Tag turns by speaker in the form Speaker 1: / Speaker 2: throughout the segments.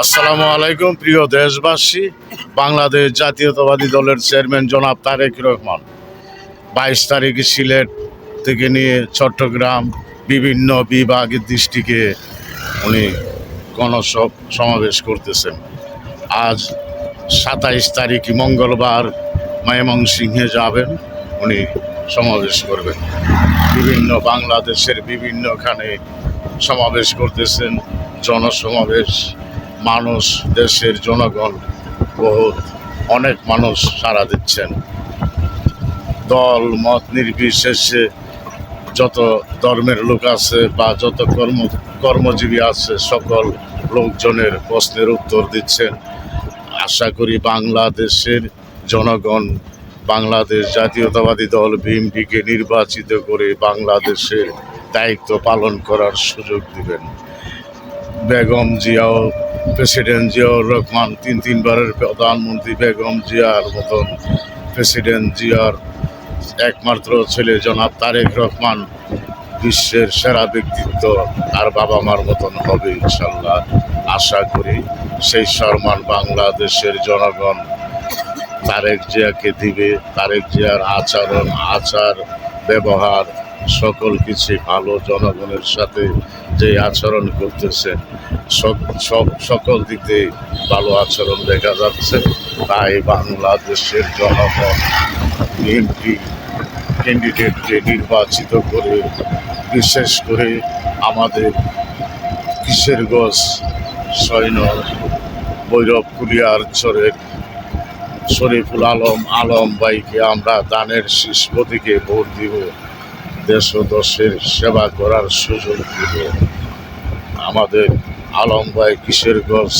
Speaker 1: আসসালামু আলাইকুম প্রিয় দেশবাসী। বাংলাদেশ জাতীয়তাবাদী দলের চেয়ারম্যান জনাব তারেক রহমান 22 তারিখ সিলেট থেকে নিয়ে চট্টগ্রাম বিভিন্ন বিভাগের ডিস্ট্রিক্টে উনি সমাবেশ করতেছেন। আজ 27 তারিখ মঙ্গলবার ময়মনসিংহে যাবেন, উনি সমাবেশ করবেন। বিভিন্ন বাংলাদেশের বিভিন্নখানে সমাবেশ করতেছেন, জনসমাবেশ। মানুষ, দেশের জনগণ অনেক মানুষ সাড়া দিচ্ছেন। দল মত নির্বিশেষে যত ধর্মের লোক আছে বা যত কর্মজীবী আছে সকল লোকজনের প্রশ্নের উত্তর দিচ্ছেন। আশা করি বাংলাদেশের জনগণ বাংলাদেশ জাতীয়তাবাদী দল বিএনপিকে নির্বাচিত করে বাংলাদেশের দায়িত্ব পালন করার সুযোগ দিবেন। বেগম জিয়াও, প্রেসিডেন্ট জিয়াউর রহমান, তিনবারের প্রধানমন্ত্রী বেগম জিয়ার মতন প্রেসিডেন্ট জিয়ার একমাত্র ছেলে জনাব তারেক রহমান বিশ্বের সেরা ব্যক্তিত্ব, আর বাবা মার মতন হবে ইনশাল্লাহ। আশা করি সেই সম্মান বাংলাদেশের জনগণ তারেক জিয়াকে দিবে। তারেক জিয়ার আচার ব্যবহার সকল কিছু ভালো, জনগণের সাথে যে আচরণ করতেছেন সকল দিকে ভালো আচরণ দেখা যাচ্ছে। তাই বাংলাদেশের জনগণ বিএনপি ক্যান্ডিডেটকে নির্বাচিত করে, বিশেষ করে আমাদের কিশোরগঞ্জ 6 নং ভৈরব কুলিয়ারচরের শরীফুল আলম ভাইকে আমরা দানের শীষ প্রতীকে ভোট দিব। দেশ ও দশের সেবা করার সুযোগ দিব। আমাদের আলম ভাই কিশোরগঞ্জ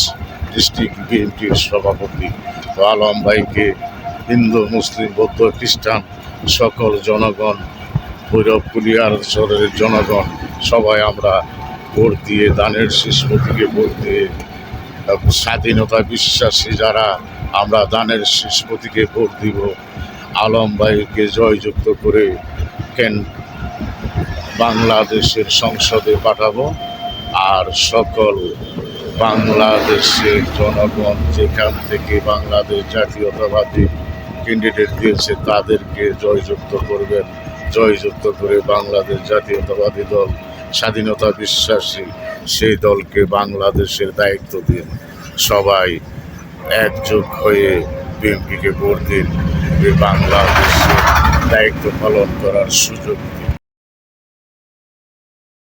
Speaker 1: ডিস্ট্রিক্ট বিএনপির সভাপতি। তো আলম ভাইকে হিন্দু, মুসলিম, বৌদ্ধ, খ্রিস্টান সকল জনগণ, ভৈরব কুলিয়ারচরের জনগণ সবাই আমরা ভোট দিয়ে, দানের শীষ প্রতীকে ভোট দিয়ে, স্বাধীনতা বিশ্বাসী যারা আমরা দানের শীষ প্রতীকে ভোট দিব। আলম ভাইকে জয়যুক্ত করে বাংলাদেশের সংসদে পাঠাবো। আর সকল বাংলাদেশের জনগণ যেখান থেকে বাংলাদেশ জাতীয়তাবাদী ক্যান্ডিডেট দিয়েছে তাদেরকে জয়যুক্ত করবেন। জয়যুক্ত করে বাংলাদেশ জাতীয়তাবাদী দল স্বাধীনতা বিশ্বাসী সেই দলকে বাংলাদেশের দায়িত্ব দিন। সবাই একযোগ হয়ে বিএনপিকে ভোট দিন, বাংলাদেশের দায়িত্ব পালন করার সুযোগ দিন।